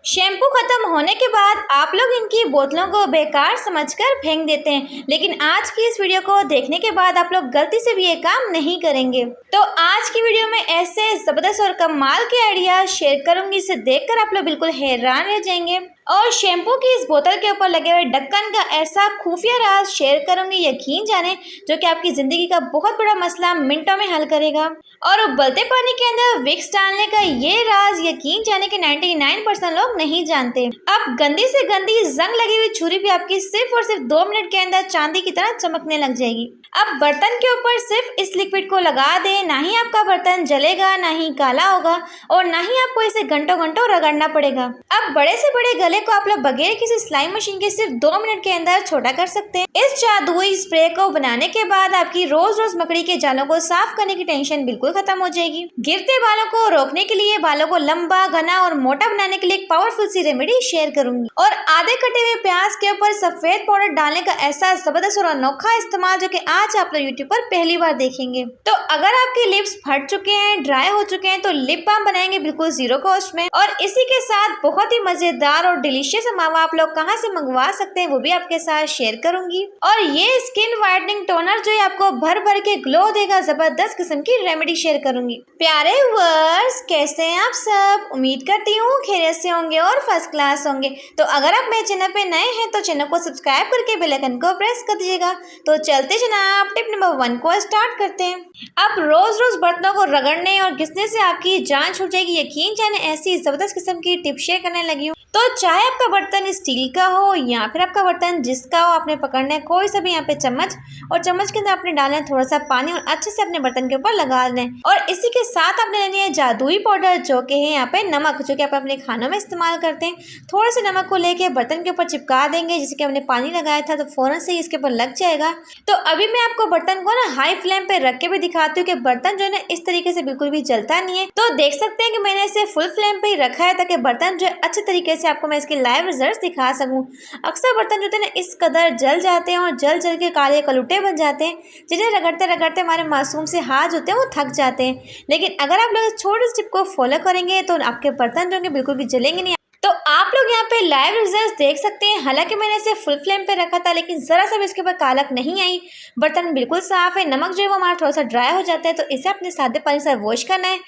Shampoo खत्म होने के बाद आप लोग इनकी बोतलों को बेकार समझकर फेंक देते हैं, लेकिन आज की इस वीडियो को देखने के बाद आप लोग गलती से भी ये काम नहीं करेंगे। तो आज की वीडियो में ऐसे जबरदस्त और कमाल के आइडिया शेयर करूंगी, इसे देखकर आप लोग बिल्कुल हैरान रह जाएंगे। और शैम्पू की इस बोतल के ऊपर लगे हुए ढक्कन का ऐसा खुफिया राज शेयर करूंगी, यकीन जाने, जो कि आपकी जिंदगी का बहुत बड़ा मसला मिनटों में हल करेगा। और उबलते पानी के अंदर विक्स डालने का ये राज यकीन जाने के 99% लोग नहीं जानते। अब गंदी से गंदी जंग लगी हुई छुरी भी आपकी सिर्फ और सिर्फ 2 मिनट के अंदर चांदी की तरह चमकने लग जाएगी। अब बर्तन के ऊपर सिर्फ इस लिक्विड को लगा दें, ना ही आपका बर्तन जलेगा, ना ही काला होगा और ना ही आपको इसे घंटों घंटों रगड़ना पड़ेगा। अब बड़े से बड़े गले को आप लोग बगैर किसी सिलाई मशीन के सिर्फ 2 मिनट के अंदर छोटा कर सकते हैं। इस जादुई स्प्रे को बनाने के बाद आपकी रोज रोज मकड़ी के जालों को साफ करने की टेंशन बिल्कुल खत्म हो जाएगी। गिरते बालों को रोकने के लिए, बालों को लंबा, घना और मोटा बनाने के लिए एक पावरफुल सी रेमेडी शेयर करूंगी। और आधे कटे हुए प्याज के ऊपर सफेद पाउडर डालने का ऐसा जबरदस्त और अनोखा इस्तेमाल, जो कि आज आप लोग यूट्यूब पर पहली बार देखेंगे। तो अगर आपके लिप्स फट चुके हैं, ड्राई हो चुके हैं, तो लिप बाम बनाएंगे बिल्कुल 0 कॉस्ट में। और इसी के साथ बहुत ही मजेदार और डिलीशियस मावा आप लोग कहाँ से मंगवा सकते हैं, वो भी आपके साथ शेयर करूंगी। और ये स्किन वाइटनिंग टोनर जो है आपको भर भर के ग्लो देगा, जबरदस्त किस्म की रेमेडी शेयर करूंगी। प्यारे व्यूअर्स, कैसे हैं आप सब? उम्मीद करती हूँ खैरियत से होंगे और फर्स्ट क्लास होंगे। तो अगर आप मेरे चैनल पे नए हैं तो चैनल को सब्सक्राइब करके बेल आइकन को प्रेस कर दीजिएगा। तो चलते जनाब टिप नंबर 1 को स्टार्ट करते हैं। अब रोज रोज बर्तनों को रगड़ने और घिसने से आपकी जान छूट जाएगी, यकीन जाने ऐसी जबरदस्त किस्म की टिप शेयर करने लगी हूँ। तो चाहे आपका बर्तन स्टील का हो या फिर आपका बर्तन जिसका हो, आपने पकड़ना है कोई सा भी यहाँ पे चम्मच, और चम्मच के अंदर आपने डालना है थोड़ा सा पानी और अच्छे से अपने बर्तन के ऊपर लगा लेना है। और इसी के साथ आपने लेनी है जादुई पाउडर, जो कि है यहाँ पे नमक, जो कि आप अपने खानों में इस्तेमाल करते हैं। थोड़े से नमक को लेके बर्तन के ऊपर चिपका देंगे, जैसे कि हमने पानी लगाया था तो फौरन से ही इसके ऊपर लग जाएगा। तो अभी मैं आपको बर्तन को ना हाई फ्लेम पे रख के भी दिखाती हूँ कि बर्तन जो है ना इस तरीके से बिल्कुल भी जलता नहीं है। तो देख सकते हैं कि मैंने इसे फुल फ्लेम पे ही रखा है, ताकि बर्तन जो है अच्छे तरीके से आपको मैं इसके लाइव रिजल्ट दिखा सकूं। अक्सर बर्तन जो है ना इस कदर जल जाते हैं और जल जल के काले कलुटे बन जाते हैं, जिन्हें रगड़ते रगड़ते हमारे मासूम से हाथ होते हैं वो थक जाते हैं। लेकिन अगर आप लोग इस छोटे स्टेप को फॉलो करेंगे तो आपके बर्तन जो है बिल्कुल भी जलेंगे नहीं। तो आप लोग यहाँ पे लाइव रिजल्ट देख सकते हैं। हालांकि मैंने इसे फुल फ्लेम पे रखा था, लेकिन जरा सा भी इसके ऊपर कालक नहीं आई। बर्तन बिल्कुल साफ है। नमक जो है वो हमारा थोड़ा सा ड्राई हो जाता है, तो इसे अपने सादे पानी से वॉश करना है।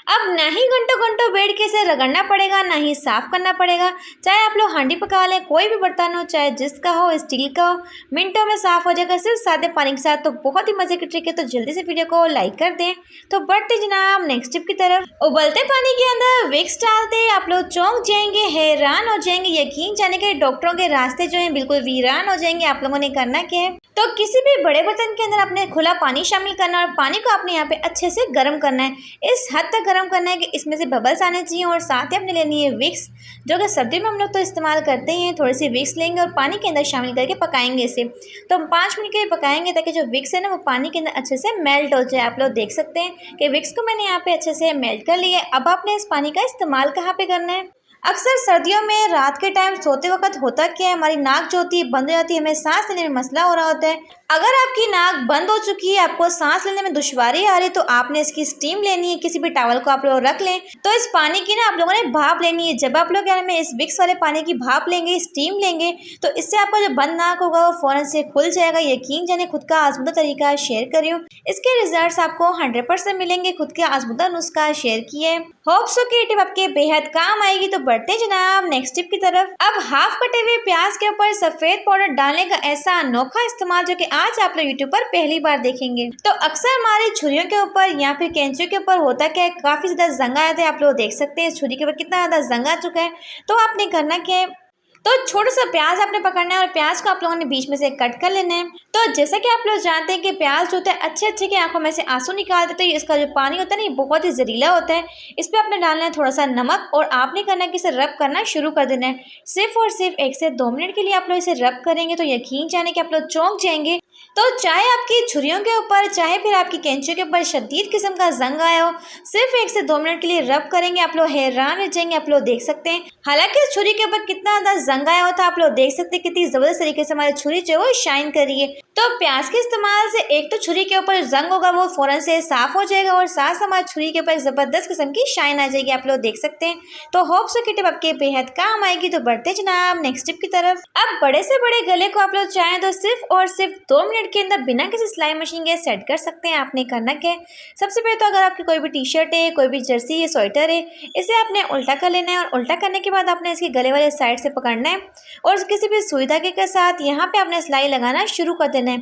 अब ना ही घंटों घंटों बैठ के इसे रगड़ना पड़ेगा, ना ही साफ करना पड़ेगा। चाहे आप लोग हांडी पका लें, कोई भी बर्तन हो, चाहे जिसका हो, स्टील का हो, मिनटों में साफ हो जाएगा सिर्फ सादे पानी के साथ। तो बहुत ही मजे की ट्रिक है। तो जल्दी से वीडियो को लाइक कर दें। तो बढ़ते जनाब नेक्स्ट टिप की तरफ। उबलते पानी के अंदर विक्स डालते आप लोग चौंक जाएंगे, हैरान हो जाएंगे, यकीन जाने के डॉक्टरों के रास्ते जो है बिल्कुल वीरान हो जाएंगे। आप लोगों ने करना क्या है, तो किसी भी बड़े बर्तन के अंदर आपने खुला पानी शामिल करना और पानी को आपने यहाँ पे अच्छे से गर्म करना है। इस हद तक गर्म करना है कि इसमें से बबल्स आने चाहिए। और साथ ही आपने लेनी है विक्स, जो कि सर्दी में हम लोग तो इस्तेमाल करते हैं। थोड़ी सी विक्स लेंगे और पानी के अंदर शामिल करके पकाएंगे इसे। तो हम 5 मिनट के लिए पकाएंगे, ताकि जो विक्स है ना वो पानी के अंदर अच्छे से मेल्ट हो जाए। आप लोग देख सकते हैं कि विक्स को मैंने यहाँ पे अच्छे से मेल्ट कर लिया है। अब आपने इस पानी का इस्तेमाल कहाँ पे करना है? अक्सर सर्दियों में रात के टाइम सोते वक्त होता क्या है, हमारी नाक जो होती है बंद हो जाती है, हमें सांस लेने में मसला हो रहा होता है। अगर आपकी नाक बंद हो चुकी है, आपको सांस लेने में दुश्वारी आ रही है, तो आपने इसकी स्टीम लेनी है। किसी भी टॉवल को आप लोग रख लें। तो इस पानी की ना आप लोगों ने भाप लेनी है। जब आप लोग यार में इस विक्स वाले पानी की भाप लेंगे, स्टीम लेंगे, तो इससे आपका जो बंद नाक होगा वो फौरन से खुल जाएगा। यकीन जाने खुद का आजमुदा तरीका शेयर कर रही हूँ, इसके रिजल्ट आपको 100% मिलेंगे। खुद के आजमुदा नुस्खा शेयर किए। होप सो की टिप आपके बेहद काम आएगी। तो बढ़ते जनाब नेक्स्ट टिप की तरफ। अब हाफ कटे हुए प्याज के ऊपर सफेद पाउडर डालने का ऐसा अनोखा इस्तेमाल, जो कि आज आप लोग यूट्यूब पर पहली बार देखेंगे। तो अक्सर हमारी छुरियों के ऊपर या फिर कैंचियों के ऊपर होता क्या है, काफी ज्यादा जंग आया था। आप लोग देख सकते हैं इस छुरी के ऊपर कितना ज्यादा जंग आ चुका है। तो आपने करना क्या है, तो छोटा सा प्याज आपने पकड़ना है और प्याज को आप लोगों ने बीच में से कट कर लेना है। तो जैसा कि आप लोग जानते हैं कि प्याज जो होता है अच्छे अच्छे की आंखों में से आंसू निकाल देते हैं। इसका जो पानी होता है ना ये बहुत ही जहरीला होता है। इस पर आपने डालना है थोड़ा सा नमक और आपने करना है कि इसे रब करना शुरू कर देना है। सिर्फ और सिर्फ 1 से 2 मिनट के लिए आप लोग इसे रब करेंगे, तो यकीन जाने कि आप लोग चौंक जाएंगे। तो चाहे आपकी छुरियों के ऊपर, चाहे फिर आपकी कैंचियों के ऊपर शदीद किस्म का जंग आया हो, सिर्फ 1 से 2 मिनट के लिए रब करेंगे, आप लोग हैरान रह जाएंगे। आप लोग देख सकते हैं हालांकि इस छुरी के ऊपर कितना ज्यादा जंग आया होता है। आप लोग देख सकते हैं कितनी जबरदस्त तरीके से हमारी छुरी जो है वो शाइन कर रही है। तो प्याज के इस्तेमाल से एक तो छुरी के ऊपर जंग होगा वो फौरन से साफ हो जाएगा और साथ साथ छुरी के ऊपर जबरदस्त किस्म की शाइन आ जाएगी, आप लोग देख सकते हैं। तो होप सो कि टिप आपके बेहद काम आएगी। तो बढ़ते जनाब नेक्स्ट टिप की तरफ। अब बड़े से बड़े गले को आप लोग चाहें तो सिर्फ और सिर्फ 2 मिनट के अंदर बिना किसी सिलाई मशीन के सेट कर सकते हैं। आपने करना क्या है, सबसे पहले तो अगर आपकी कोई भी टी शर्ट है, कोई भी जर्सी है, स्वेटर है, इसे आपने उल्टा कर लेना है और उल्टा करने के बाद आपने इसके गले वाले साइड से पकड़ना है और किसी भी सुई धागे के साथ यहाँ पे आपने सिलाई लगाना शुरू कर देना है।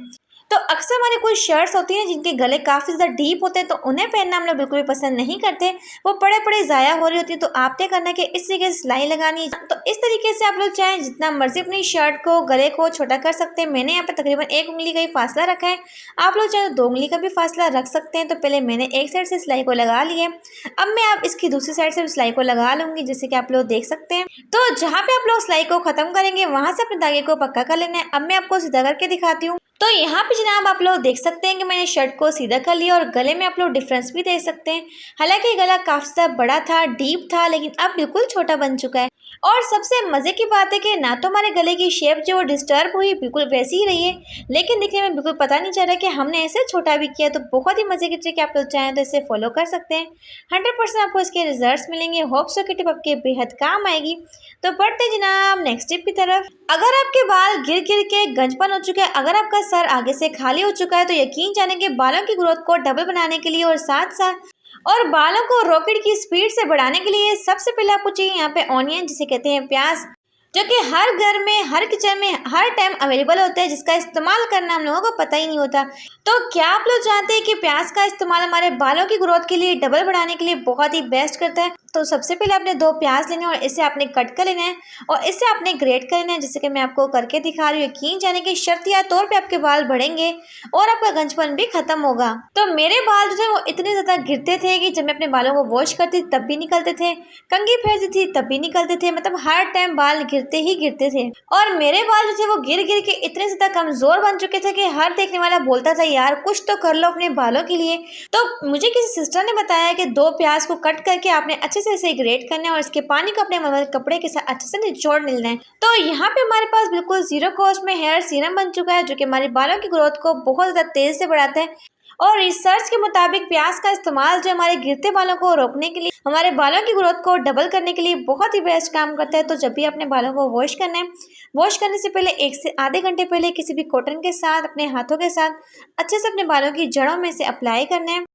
तो अक्सर हमारी कुछ शर्ट्स होती हैं जिनके गले काफ़ी ज़्यादा डीप होते हैं, तो उन्हें पहनना हम लोग बिल्कुल भी पसंद नहीं करते, वो पड़े पड़े ज़ाया हो रही होती है। तो आपने करना है कि इस तरीके से सिलाई लगानी है। तो इस तरीके से आप लोग चाहें जितना मर्जी अपनी शर्ट को गले को छोटा कर सकते हैं। मैंने यहाँ पे तकरीबन 1 उंगली का ही फासला रखा है, आप लोग चाहे 2 उंगली का भी फासला रख सकते हैं। तो पहले मैंने एक साइड से सिलाई को लगा लिया है, अब मैं आप इसकी दूसरी साइड से भी सिलाई को लगा लूँगी, जैसे कि आप लोग देख सकते हैं। तो जहाँ पे आप लोग सिलाई को ख़त्म करेंगे वहाँ से अपने धागे को पक्का कर लेना है। अब मैं आपको सीधा करके दिखाती हूँ। तो यहाँ पे जनाब आप लोग देख सकते हैं कि मैंने शर्ट को सीधा कर लिया और गले में आप लोग डिफरेंस भी देख सकते हैं। हालांकि गला काफ़ी ज़्यादा बड़ा था, डीप था, लेकिन अब बिल्कुल छोटा बन चुका है। और सबसे मज़े की बात है कि ना तो हमारे गले की शेप जो डिस्टर्ब हुई, बिल्कुल वैसी ही रही है, लेकिन दिखने में बिल्कुल पता नहीं चल रहा कि हमने ऐसे छोटा भी किया। तो बहुत ही मज़े की ट्रिक आप लोग चाहें तो इसे फॉलो कर सकते हैं, 100% आपको इसके रिजल्ट्स मिलेंगे। होप सो की टिप आपके बेहद काम आएगी। तो बढ़ते जनाब नेक्स्ट टिप की तरफ। अगर आपके बाल गिर गिर के गंजपन हो चुका है, अगर आपका सर आगे से खाली हो चुका है, तो यकीन जाने के बालों की ग्रोथ को डबल बनाने के लिए और साथ साथ और बालों को रॉकेट की स्पीड से बढ़ाने के लिए सबसे पहले आपको चाहिए यहाँ पे ऑनियन, जिसे कहते हैं प्याज, जो कि हर घर में, हर किचन में हर टाइम अवेलेबल होता है, जिसका इस्तेमाल करना हम लोगों को पता ही नहीं होता। तो क्या आप लोग जानते हैं कि प्याज का इस्तेमाल हमारे बालों की ग्रोथ के लिए, डबल बढ़ाने के लिए बहुत ही बेस्ट करता है। तो सबसे पहले आपने 2 प्याज लेने और इसे आपने कट कर लेना है और इसे आपने ग्रेट कर लेना है, जैसे कि मैं आपको करके दिखा रही हूँ। यकीन जाने की शर्तिया तौर पे आपके बाल बढ़ेंगे और आपका गंजपन भी खत्म होगा। तो मेरे बाल जो है वो इतने ज़्यादा गिरते थे कि जब मैं अपने बालों को वॉश करती तब भी निकलते थे, कंघी फेरती थी तब भी निकलते थे, मतलब हर टाइम बाल गिरते ही गिरते थे। और मेरे बाल जो थे वो गिर गिर के इतने ज़्यादा कमज़ोर बन चुके थे कि हर देखने वाला बोलता था यार कुछ तो कर लो अपने बालों के लिए। तो मुझे किसी सिस्टर ने बताया कि 2 प्याज को कट करके आपने अच्छे से इसे ग्रेट करना है और इसके पानी को अपने कपड़े के साथ अच्छे से निचोड़ लेना है। तो यहाँ पे हमारे पास बिल्कुल 0 कॉस्ट में हेयर सीरम बन चुका है, जो कि हमारे बालों की ग्रोथ को बहुत ज़्यादा तेज़ से बढ़ाता है। और रिसर्च के मुताबिक प्याज का इस्तेमाल जो हमारे गिरते बालों को रोकने के लिए, हमारे बालों की ग्रोथ को डबल करने के लिए बहुत ही बेस्ट काम करता है। तो जब भी अपने बालों को वॉश करना है, वॉश करने से पहले 1 से आधे घंटे पहले किसी भी कॉटन के साथ अपने हाथों के साथ अच्छे से अपने बालों की जड़ों में से अप्लाई करना है।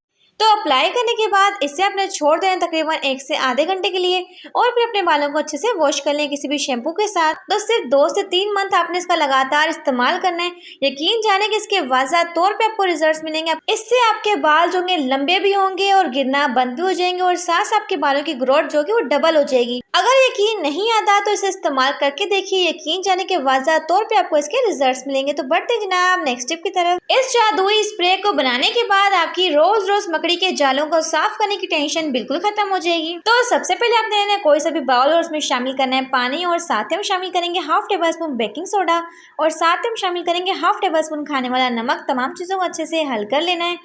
तो अप्लाई करने के बाद इसे आपने छोड़ देना तकरीबन 1 से आधे घंटे के लिए और फिर अपने बालों को अच्छे से वॉश कर लें किसी भी शैम्पू के साथ। तो सिर्फ 2 से 3 मंथ आपने इसका लगातार इस्तेमाल करना है। यकीन जाने कि इसके वाज़ह तौर पे आपको रिजल्ट्स मिलेंगे। इससे आपके बाल जो होंगे लंबे भी होंगे और गिरना बंद भी हो जाएंगे और साथ साथ आपके बालों की ग्रोथ जो होगी वो डबल हो जाएगी। अगर यकीन नहीं आता तो इसे इस्तेमाल करके देखिए, यकीन जाने के वाज़ह तौर पे आपको इसके रिजल्ट्स मिलेंगे। तो बढ़ते जनाब नेक्स्ट टिप की तरफ। इस जादुई स्प्रे को बनाने के बाद आपकी रोज रोज मकड़ी के जालों को साफ करने की टेंशन बिल्कुल खत्म हो जाएगी। तो सबसे पहले आपने लेना है कोई सा भी बाउल और उसमें शामिल करना है पानी और साथ ही हम शामिल करेंगे 1/2 टेबल स्पून बेकिंग सोडा और साथ ही हम शामिल करेंगे 1/2 टेबल स्पून खाने वाला नमक। तमाम चीज़ों को अच्छे से हल कर लेना है।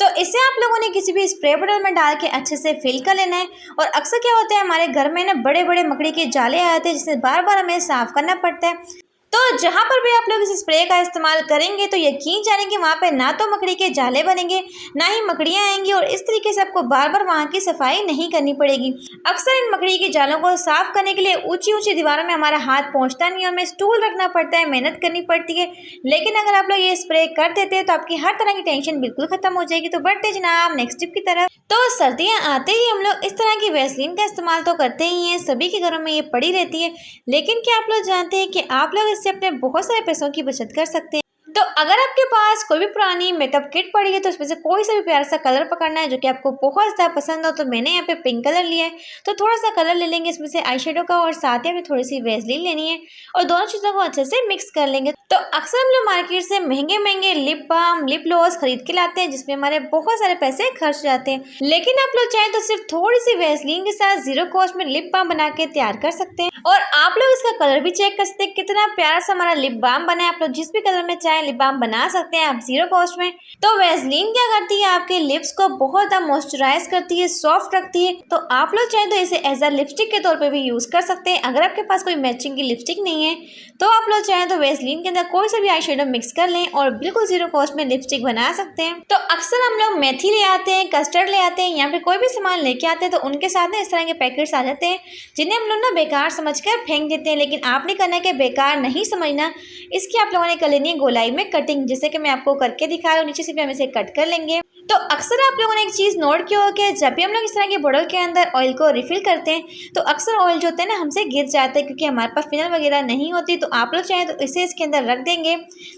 तो इसे आप लोगों ने किसी भी स्प्रे बोतल में डाल के अच्छे से फिल कर लेना है। और अक्सर क्या होता है हमारे घर में ना बड़े बड़े मकड़ी के जाले आते हैं जिसे बार बार हमें साफ करना पड़ता है। तो जहाँ पर भी आप लोग इस स्प्रे का इस्तेमाल करेंगे तो यकीन जाने कि वहाँ पे ना तो मकड़ी के जाले बनेंगे, ना ही मकड़ियाँ आएंगी और इस तरीके से आपको बार बार वहाँ की सफाई नहीं करनी पड़ेगी। अक्सर इन मकड़ी के जालों को साफ करने के लिए ऊंची ऊंची दीवारों में हमारा हाथ पहुँचता नहीं है, हमें स्टूल रखना पड़ता है, मेहनत करनी पड़ती है। लेकिन अगर आप लोग ये स्प्रे कर देते हैं तो आपकी हर तरह की टेंशन बिल्कुल खत्म हो जाएगी। तो बढ़ते जनाब नेक्स्ट टिप की तरफ। तो सर्दियाँ आते ही हम लोग इस तरह की वैसलीन का इस्तेमाल तो करते ही हैं, सभी के घरों में ये पड़ी रहती है। लेकिन क्या आप लोग जानते हैं कि आप लोग इससे अपने बहुत सारे पैसों की बचत कर सकते हैं। तो अगर आपके पास कोई भी पुरानी मेकअप किट पड़ी है तो उसमें से कोई सा भी प्यारा सा कलर पकड़ना है जो कि आपको बहुत ज़्यादा पसंद हो। तो मैंने यहाँ पे पिंक कलर लिया है, तो थोड़ा सा कलर ले लेंगे इसमें से आई शेडो का और साथ ही हमें थोड़ी सी वेसलीन लेनी है और दोनों चीज़ों को अच्छे से मिक्स कर लेंगे। तो अक्सर हम लोग मार्केट से महंगे महंगे लिप बाम, लिप ग्लॉस खरीद के लाते हैं जिसमें हमारे बहुत सारे पैसे खर्च जाते हैं। लेकिन आप लोग चाहें तो सिर्फ थोड़ी सी वेसलीन के साथ 0 कॉस्ट में लिप बाम बना के तैयार कर सकते हैं। और आप लोग इसका कलर भी चेक कर सकते हैं, कितना प्यारा सा हमारा लिप बाम बना है। आप लोग जिस भी कलर में चाहे नया लिप बाम बना सकते हैं आप ज़ीरो कॉस्ट में। तो वैसलीन क्या करती है, आपके लिप्स को बहुत ज़्यादा मॉइस्चराइज करती है, सॉफ्ट रखती है। तो आप लोग चाहें तो इसे एज अ लिपस्टिक के तौर पे भी यूज़ कर सकते हैं। अगर आपके पास कोई मैचिंग की लिपस्टिक नहीं है तो आप लोग चाहें तो वैसलीन के अंदर कोई सा भी आई शेडो मिक्स कर लें और बिल्कुल ज़ीरो कॉस्ट में लिपस्टिक बना सकते हैं। तो अक्सर हम लोग मेथी ले आते हैं, कस्टर्ड ले आते हैं, यहाँ पे कोई भी सामान लेके आते हैं तो उनके साथ ना इस तरह के पैकेट्स आ जाते हैं जिन्हें हम लोग ना बेकार समझकर फेंक देते हैं। लेकिन आपने करना है कि बेकार नहीं समझना, इसकी आप लोगों ने कर लेनी है गोलाई में कटिंग, जैसे कि मैं आपको करके दिखा रहा हूँ। नीचे से भी हम इसे कट कर लेंगे। तो अक्सर आप लोगों ने एक चीज़ नोट किया हो कि जब भी हम लोग इस तरह के बोतल के अंदर ऑयल को रिफिल करते हैं तो अक्सर ऑयल जो होता है ना हमसे गिर जाता है, क्योंकि हमारे पास फिनल वगैरह नहीं होती। तो आप लोग चाहें तो इसे इसके अंदर रख देंगे।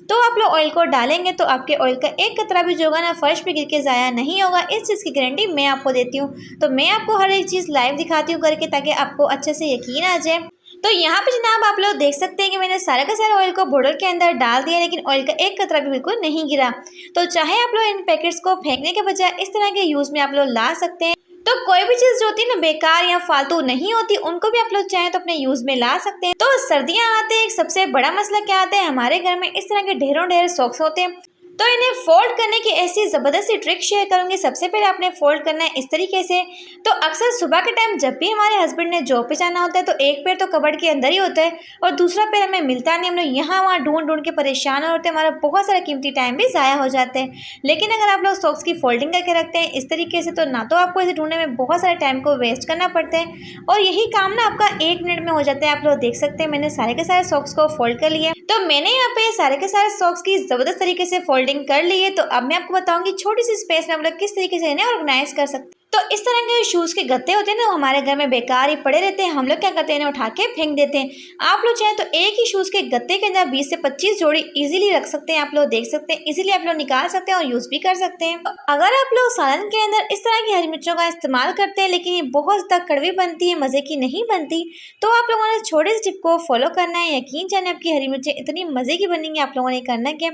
तो आप लोग ऑयल को डालेंगे तो आपके ऑयल का एक कतरा भी जो होगा ना फर्श पे गिर के ज़ाया नहीं होगा। इस चीज़ की गारंटी मैं आपको देती हूँ। तो मैं आपको हर एक चीज़ लाइव दिखाती हूँ करके, ताकि आपको अच्छे से यकीन आ जाए। तो यहाँ पे जनाब आप लोग देख सकते हैं कि मैंने सारा का सारा ऑयल को बोतल के अंदर डाल दिया, लेकिन ऑयल का एक कतरा भी बिल्कुल नहीं गिरा। तो चाहे आप लोग इन पैकेट्स को फेंकने के बजाय इस तरह के यूज़ में आप लोग ला सकते हैं। तो कोई भी चीज़ जो होती है ना बेकार या फालतू नहीं होती, उनको भी आप लोग चाहें तो अपने यूज़ में ला सकते हैं। तो सर्दियाँ आते हैं, एक सबसे बड़ा मसला क्या आता है, हमारे घर में इस तरह के ढेरों ढेर सॉक्स होते हैं। तो इन्हें फोल्ड करने की ऐसी ज़बरदस्त सी ट्रिक शेयर करूंगी। सबसे पहले आपने फोल्ड करना है इस तरीके से। तो अक्सर सुबह के टाइम जब भी हमारे हस्बैंड ने जॉब पे जाना होता है तो एक पैर तो कबर्ड के अंदर ही होता है और दूसरा पैर हमें मिलता नहीं। हम लोग यहाँ वहाँ ढूंढ ढूंढ के परेशान होते हैं, हमारा बहुत सारा कीमती टाइम भी ज़ाया हो जाता है। लेकिन अगर आप लोग सॉक्स की फोल्डिंग करके रखते हैं इस तरीके से, तो ना तो आपको इसे ढूंढने में बहुत सारे टाइम को वेस्ट करना पड़ता है और यही काम ना आपका 1 मिनट में हो जाता है। आप लोग देख सकते हैं मैंने सारे के सारे सॉक्स को फोल्ड कर लिया। तो मैंने यहाँ पे सारे के सारे सॉक्स की ज़बरदस्त तरीके से फोल्डिंग कर ली है। तो अब मैं आपको बताऊंगी छोटी सी स्पेस में आप लोग किस तरीके से इन्हें ऑर्गेनाइज कर सकते हैं। तो इस तरह के शूज़ के गत्ते होते हैं ना, हमारे घर में बेकार ही पड़े रहते हैं। हम लोग क्या करते हैं, इन्हें उठा के फेंक देते हैं। आप लोग चाहें तो एक ही शूज़ के गत्ते के अंदर 20 से 25 जोड़ी इजीली रख सकते हैं। आप लोग देख सकते हैं, इजीली आप लोग निकाल सकते हैं और यूज़ भी कर सकते हैं। अगर आप लोग सालन के अंदर इस तरह की हरी मिर्चों का इस्तेमाल करते हैं लेकिन ये बहुत ज़्यादा कड़वी बनती है, मज़े की नहीं बनती, तो आप लोगों ने छोटे से टिप को फॉलो करना है। यकीन जाने आपकी हरी मिर्चें इतनी मज़े की बनेंगी। आप लोगों ने करना क्या,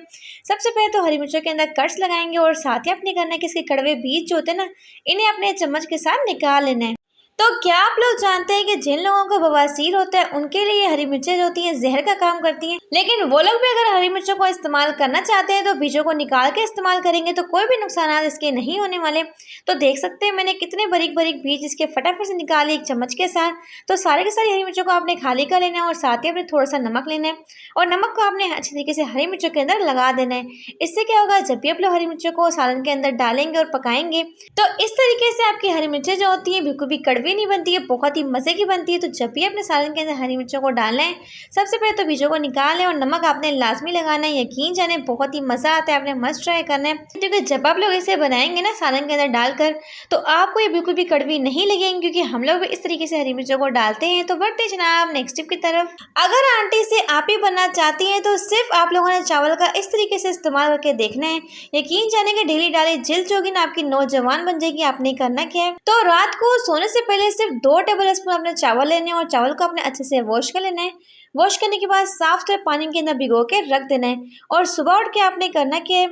सबसे पहले तो हरी मिर्चों के अंदर कट्स लगाएंगे और साथ ही आपने करना है कि इसके कड़वे बीज जो होते हैं ना, इन्हें अपने चम्मच के साथ निकाल लेना है। तो क्या आप लोग जानते हैं कि जिन लोगों को बवासीर होता है उनके लिए हरी मिर्चें जो होती हैं जहर का काम करती हैं। लेकिन वो लोग भी अगर हरी मिर्चों को इस्तेमाल करना चाहते हैं तो बीजों को निकाल के इस्तेमाल करेंगे तो कोई भी नुकसान इसके नहीं होने वाले। तो देख सकते हैं मैंने कितने बारीक बारीक बीज इसके फटाफट से निकाले एक चम्मच के साथ। तो सारे के सारी हरी मिर्चों को आपने खाली कर लेना है और साथ ही आपने थोड़ा सा नमक लेना है और नमक को आपने अच्छी तरीके से हरी मिर्चों के अंदर लगा देना है। इससे क्या होगा, जब भी आप लोग हरी मिर्चों को सालन के अंदर डालेंगे और पकाएंगे तो इस तरीके से आपकी हरी मिर्चें जो होती हैं बिल्कुल भी कड़वी नहीं बनती है, बहुत ही मज़े की बनती है। तो जब भी अपने सालन के अंदर हरी मिर्चों को डालना है, सबसे पहले तो बीजों को निकाल लें और नमक आपने लाजमी लगाना है। यकीन जाने बहुत ही मज़ा आता है, आपने मस्ट ट्राई करना है, क्योंकि जब आप लोग इसे बनाएंगे ना सालन के अंदर डालकर तो आपको ये बिल्कुल भी कड़वी नहीं लगेंगी, क्योंकि हम लोग भी इस तरीके से हरी मिर्चों को डालते हैं। तो बढ़ते हैं जनाब नेक्स्ट टिप की तरफ। अगर आंटी से आप ही बनना चाहती हैं तो सिर्फ आप लोगों ने चावल का इस तरीके से इस्तेमाल करके देखना है। यकीन जाने के डेली डाली जिल्द जो होगी ना आपकी नौजवान बन जाएगी। आपने करना क्या है, तो रात को सोने से पहले सिर्फ 2 टेबल स्पून आपने चावल लेने हैं और चावल को आपने अच्छे से वॉश कर लेना है। वॉश करने के बाद साफ सुथरे पानी के अंदर भिगो के रख देना है और सुबह उठ के आपने करना क्या है,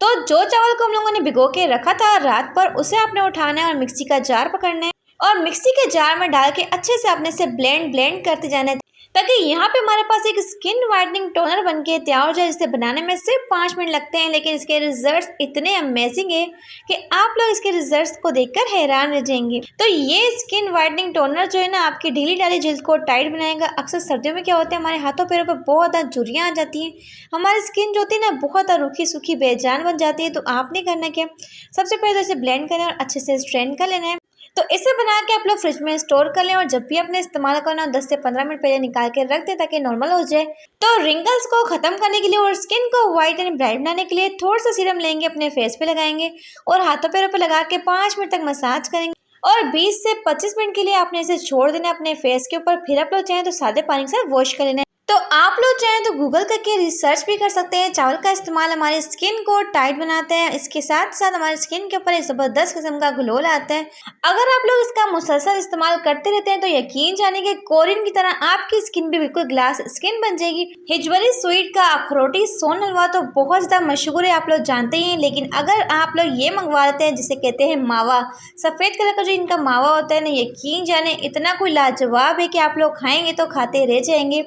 तो जो चावल को हम लोगों ने भिगो के रखा था रात पर उसे आपने उठाना है और मिक्सी का जार पकड़ना है और मिक्सी के जार में डाल के अच्छे से आपने से ब्लेंड करते जाना है, ताकि यहाँ पे हमारे पास एक स्किन वाइटनिंग टोनर बन के तैयार हो जाए, जिसे बनाने में सिर्फ 5 मिनट लगते हैं। लेकिन इसके रिजल्ट्स इतने अमेजिंग है कि आप लोग इसके रिजल्ट्स को देखकर हैरान रह जाएंगे। तो ये स्किन वाइटनिंग टोनर जो है ना आपकी ढीली डाली जिल्द को टाइट बनाएगा। अक्सर सर्दियों में क्या होता है, हमारे हाथों पैरों पर बहुत ज़्यादा झुर्रियाँ आ जाती हैं, हमारी स्किन जो होती है ना बहुत ज़्यादा रूखी सूखी बेजान बन जाती है। तो आपने करना क्या, सबसे पहले तो इसे ब्लेंड करना और अच्छे से स्ट्रेन कर लेना है। तो इसे बना के आप लोग फ्रिज में स्टोर कर लें और जब भी आपने इस्तेमाल करना हो 10 से 15 मिनट पहले निकाल के रख दें ताकि नॉर्मल हो जाए। तो रिंकल्स को ख़त्म करने के लिए और स्किन को वाइट एंड ब्राइट बनाने के लिए थोड़ा सा सीरम लेंगे, अपने फेस पे लगाएंगे और हाथों पैरों पे लगा के 5 मिनट तक मसाज करेंगे और 20 से 25 मिनट के लिए आपने इसे छोड़ देना अपने फेस के ऊपर। फिर आप लोग चाहें तो सादे पानी के साथ वॉश कर लेना है। तो आप लोग चाहें तो गूगल करके रिसर्च भी कर सकते हैं। चावल का इस्तेमाल हमारी स्किन को टाइट बनाता है, इसके साथ साथ हमारी स्किन के ऊपर एक ज़बरदस्त किस्म का ग्लो लाता है। अगर आप लोग इसका मुसलसल इस्तेमाल करते रहते हैं तो यकीन जाने के कोरियन की तरह आपकी स्किन भी बिल्कुल ग्लास स्किन बन जाएगी। हिजवरी स्वीट का अखरोटी सोन हलवा तो बहुत ज़्यादा मशहूर है, आप लोग जानते ही हैं। लेकिन अगर आप लोग ये मंगवा लेते हैं जिसे कहते हैं मावा, सफ़ेद कलर का जो इनका मावा होता है ना, यकीन जाने इतना कोई लाजवाब है कि आप लोग खाएंगे तो खाते रह जाएंगे।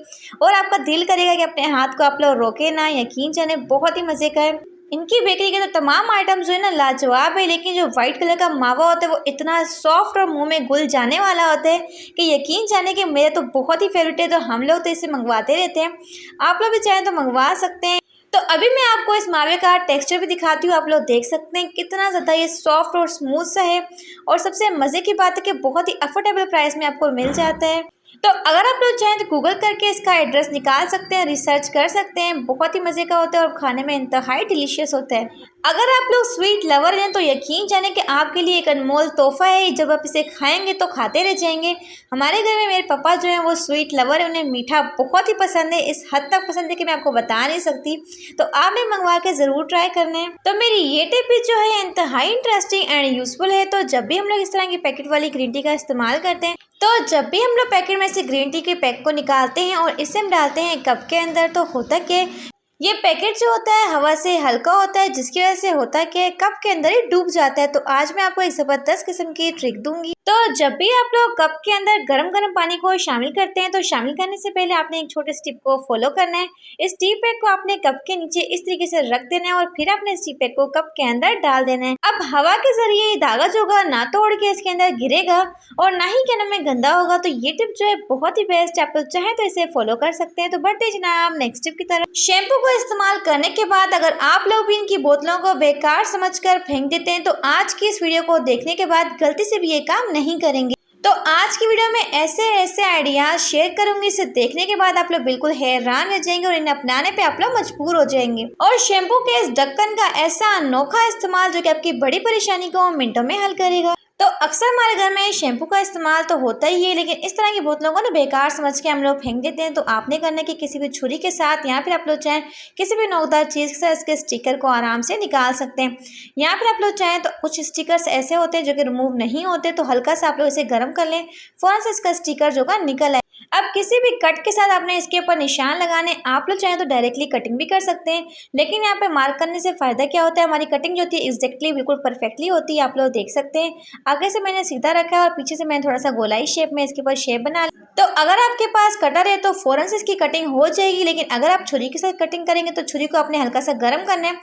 और आपका दिल करेगा कि अपने हाथ को आप लोग रोके ना। यकीन जाने बहुत ही मज़े का है। इनकी बेकरी के तो तमाम आइटम जो है ना लाजवाब है, लेकिन जो व्हाइट कलर का मावा होता है वो इतना सॉफ्ट और मुंह में घुल जाने वाला होता है कि यकीन जाने कि मेरे तो बहुत ही फेवरेट है। तो हम लोग तो इसे मंगवाते रहते हैं, आप लोग भी चाहें तो मंगवा सकते हैं। तो अभी मैं आपको इस मावे का टेक्सचर भी दिखाती हूँ। आप लोग देख सकते हैं कितना ज़्यादा ये सॉफ्ट और स्मूथ सा है। और सबसे मज़े की बात है कि बहुत ही अफोर्डेबल प्राइस में आपको मिल जाता है। तो अगर आप लोग चाहें तो गूगल करके इसका एड्रेस निकाल सकते हैं, रिसर्च कर सकते हैं। बहुत ही मज़े का होता है और खाने में इंतहाई डिलीशियस होता है। अगर आप लोग स्वीट लवर हैं तो यकीन जाने कि आपके लिए एक अनमोल तोहफा है। जब आप इसे खाएंगे तो खाते रह जाएंगे। हमारे घर में मेरे पापा जो हैं वो स्वीट लवर है, उन्हें मीठा बहुत ही पसंद है। इस हद तक पसंद है कि मैं आपको बता नहीं सकती। तो आप भी मंगवा के ज़रूर ट्राई करना है। तो मेरी ये टिप भी जो है इंतहाई इंटरेस्टिंग एंड यूजफुल है। तो जब भी हम लोग इस तरह की पैकेट वाली ग्रीन टी का इस्तेमाल करते हैं, तो जब भी हम लोग पैकेट में से ग्रीन टी के पैक को निकालते हैं और इसे हम डालते हैं कप के अंदर, तो होता क्या ये पैकेट जो होता है हवा से हल्का होता है, जिसकी वजह से होता है कि कप के अंदर ही डूब जाता है। तो आज मैं आपको एक ज़बरदस्त किस्म की ट्रिक दूंगी। तो जब भी आप लोग कप के अंदर गरम गरम पानी को शामिल करते हैं, तो शामिल करने से पहले आपने एक छोटे स्टेप को फॉलो करना है। इस टी पैक को आपने कप के नीचे इस तरीके से रख देना है और फिर आपने इस टी पैक को कप के अंदर डाल देना है। अब हवा के जरिए धागा जो होगा ना तो उड़ के इसके अंदर गिरेगा और ना ही क्या नाम में गंदा होगा। तो ये टिप जो है बहुत ही बेस्ट है, आप लोग चाहें तो इसे फॉलो कर सकते हैं। तो बढ़ते जनाब नेक्स्ट टिप की तरफ। शैम्पू को इस्तेमाल करने के बाद अगर आप लोग भी इनकी बोतलों को बेकार समझकर फेंक देते हैं, तो आज की इस वीडियो को देखने के बाद गलती से भी ये काम नहीं करेंगे। तो आज की वीडियो में ऐसे आइडियाज शेयर करूंगी, इसे देखने के बाद आप लोग बिल्कुल हैरान रह जाएंगे और इन्हें अपनाने पे आप लोग मजबूर हो जाएंगे। और शैम्पू के इस ढक्कन का ऐसा अनोखा इस्तेमाल जो कि आपकी बड़ी परेशानी को मिनटों में हल करेगा। तो अक्सर हमारे घर में शैम्पू का इस्तेमाल तो होता ही है, लेकिन इस तरह की बोतलों को ना बेकार समझ के हम लोग फेंक देते हैं। तो आपने करना कि किसी भी छुरी के साथ या फिर आप लोग चाहें किसी भी नोकदार चीज़ के साथ इसके स्टिकर को आराम से निकाल सकते हैं। या फिर आप लोग चाहें तो कुछ स्टिकर्स ऐसे होते हैं जो कि रिमूव नहीं होते, तो हल्का सा आप लोग इसे गर्म कर लें, फौरन से इसका स्टिकर जो का निकल आए। अब किसी भी कट के साथ आपने इसके ऊपर निशान लगाने, आप लोग चाहें तो डायरेक्टली कटिंग भी कर सकते हैं, लेकिन यहाँ पे मार्क करने से फ़ायदा क्या होता है, हमारी कटिंग जो होती है एग्जैक्टली बिल्कुल परफेक्टली होती है। आप लोग देख सकते हैं आगे से मैंने सीधा रखा है और पीछे से मैंने थोड़ा सा गोलाई शेप में इसके ऊपर शेप बना ली। तो अगर आपके पास कटर है तो फ़ौरन से इसकी कटिंग हो जाएगी, लेकिन अगर आप छुरी के साथ कटिंग करेंगे तो छुरी को आपने हल्का सा गर्म करना है।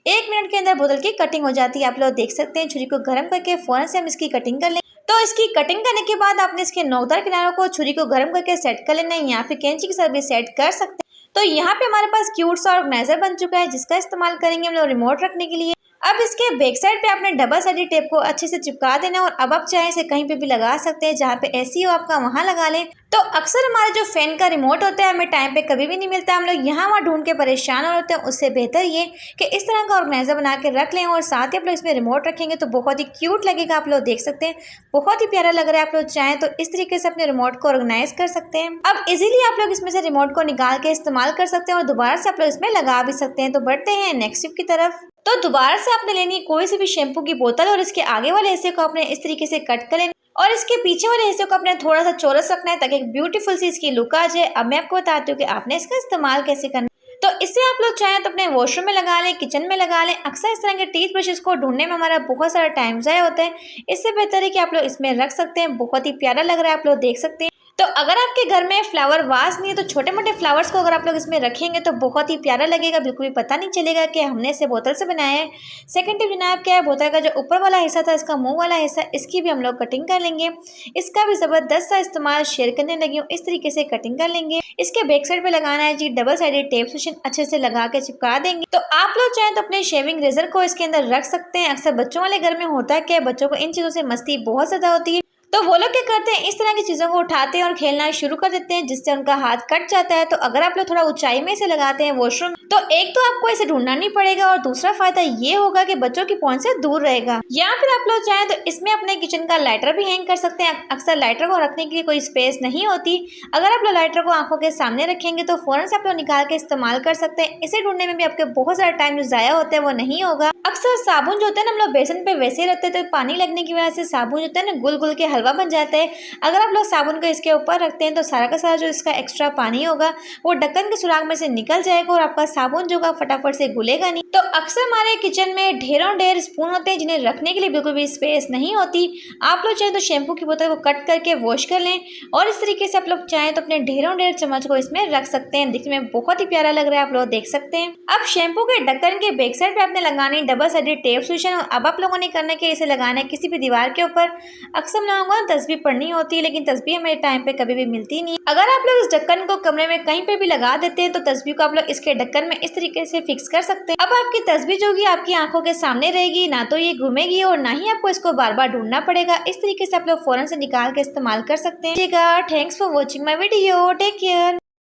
1 मिनट के अंदर बोतल की कटिंग हो जाती है। आप लोग देख सकते हैं छुरी को गर्म करके फ़ौरन से हम इसकी कटिंग कर लें। तो इसकी कटिंग करने के बाद आपने इसके नोकदार किनारों को छुरी को गर्म करके सेट कर लेना है, या फिर कैंची के साथ भी सेट कर सकते हैं। तो यहाँ पे हमारे पास क्यूट सा ऑर्गेनाइजर बन चुका है, जिसका इस्तेमाल करेंगे हम लोग रिमोट रखने के लिए। अब इसके बैक साइड पे आपने डबल साइडेड टेप को अच्छे से चिपका देना और अब आप चाहे इसे कहीं पे भी लगा सकते हैं, जहाँ पे ऐसी हो आपका वहाँ लगा लें। तो अक्सर हमारे जो फैन का रिमोट होता है हमें टाइम पे कभी भी नहीं मिलता, हम लोग यहाँ वहाँ ढूंढ के परेशान होते हैं। उससे बेहतर ये कि इस तरह का ऑर्गेनाइजर बना के रख लें और साथ ही आप लोग इसमें रिमोट रखेंगे तो बहुत ही क्यूट लगेगा। आप लोग देख सकते हैं बहुत ही प्यारा लग रहा है। आप लोग चाहें तो इस तरीके से अपने रिमोट को ऑर्गेनाइज कर सकते हैं। अब इजीली आप लोग इसमें से रिमोट को निकाल के इस्तेमाल कर सकते हैं और दोबारा से आप लोग इसमें लगा भी सकते हैं। तो बढ़ते हैं नेक्स्ट टिप की तरफ। तो दोबारा से आपने लेनी कोई सी भी शैम्पू की बोतल और इसके आगे वाले हिस्से को आपने इस तरीके से कट कर लेना और इसके पीछे वाले हिस्से को अपने थोड़ा सा चौरस रखना है, ताकि एक ब्यूटीफुल सी इसकी लुक आ जाए। अब मैं आपको बताती हूँ कि आपने इसका इस्तेमाल कैसे करना है। तो इसे आप लोग चाहें तो अपने वॉशरूम में लगा लें, किचन में लगा लें। अक्सर इस तरह के टीथ ब्रशेस को ढूंढने में हमारा बहुत सारा टाइम ज़ाया होता है, इससे बेहतर है कि आप लोग इसमें रख सकते हैं। बहुत ही प्यारा लग रहा है, आप लोग देख सकते हैं। तो अगर आपके घर में फ्लावर वास नहीं है तो छोटे मोटे फ्लावर्स को अगर आप लोग इसमें रखेंगे तो बहुत ही प्यारा लगेगा, बिल्कुल भी पता नहीं चलेगा कि हमने इसे बोतल से बनाया है। सेकंड टिप जनाब क्या है, बोतल का जो ऊपर वाला हिस्सा था, इसका मुंह वाला हिस्सा, इसकी भी हम लोग कटिंग कर लेंगे। इसका भी ज़बरदस्त सा इस्तेमाल शेयर करने लगी हूँ, इस तरीके से कटिंग कर लेंगे। इसके बैक साइड पे लगाना है जी डबल साइडेड टेप से अच्छे से लगा के चिपका देंगे। तो आप लोग चाहें तो अपने शेविंग रेजर को इसके अंदर रख सकते हैं। अक्सर बच्चों वाले घर में होता है क्या, बच्चों को इन चीज़ों से मस्ती बहुत ज़्यादा होती है, तो वो लोग क्या करते हैं इस तरह की चीज़ों को उठाते हैं और खेलना शुरू कर देते हैं, जिससे उनका हाथ कट जाता है। तो अगर आप लोग थोड़ा ऊंचाई में इसे लगाते हैं वॉशरूम, तो एक तो आपको इसे ढूंढना नहीं पड़ेगा और दूसरा फायदा ये होगा कि बच्चों की पहुंच से दूर रहेगा। या फिर आप लोग चाहें तो इसमें अपने किचन का लाइटर भी हैंग कर सकते हैं। अक्सर लाइटर को रखने के लिए कोई स्पेस नहीं होती, अगर आप लोग लाइटर को आंखों के सामने रखेंगे तो फौरन से आप लोग निकाल के इस्तेमाल कर सकते हैं। इसे ढूंढने में भी आपके बहुत सारा टाइम जो ज़ाया होता है वो नहीं होगा। अक्सर साबुन जो होता है ना, हम लोग बेसन पे वैसे ही रखते थे, पानी लगने की वजह से साबुन जो होता है ना गुल गुल के हलवा बन जाता है। अगर आप लोग साबुन को इसके ऊपर रखते हैं तो सारा का सारा जो इसका एक्स्ट्रा पानी होगा वो ढक्कन के सुराख में से निकल जाएगा और आपका साबुन जो फटाफट से घुलेगा नहीं। तो अक्सर हमारे किचन में ढेरों ढेर स्पून होते हैं जिन्हें रखने के लिए बिल्कुल भी स्पेस नहीं होती। आप लोग चाहे तो शैम्पू की बोतल को कट करके वॉश कर लें और इस तरीके से आप लोग चाहें तो अपने ढेरों ढेर चम्मच को इसमें रख सकते हैं। दिखने में बहुत ही प्यारा लग रहा है, आप लोग देख सकते हैं। अब शैम्पू के ढक्कन के बैक साइड पे आपने लगानी डबल साइडेड टेप सोल्यूशन और अब आप लोगों ने करना है कि इसे लगाना है किसी भी दीवार के ऊपर। अक्सर हम लोगों को तस्बीह पढ़नी होती है लेकिन तस्बीह हमें टाइम पे कभी भी मिलती नहीं। अगर आप लोग इस ढक्कन को कमरे में कहीं पे भी लगा देते हैं तो तस्बीह को आप लोग इसके ढक्कन में इस तरीके से फिक्स कर सकते हैं। अब आपकी तस्बीह जो होगी आपकी आंखों के सामने रहेगी, ना तो ये घूमेगी और ना ही आपको इसको बार बार ढूंढना पड़ेगा। इस तरीके से आप लोग फौरन से निकाल के इस्तेमाल कर सकते हैं। Thanks for watching my video, take care.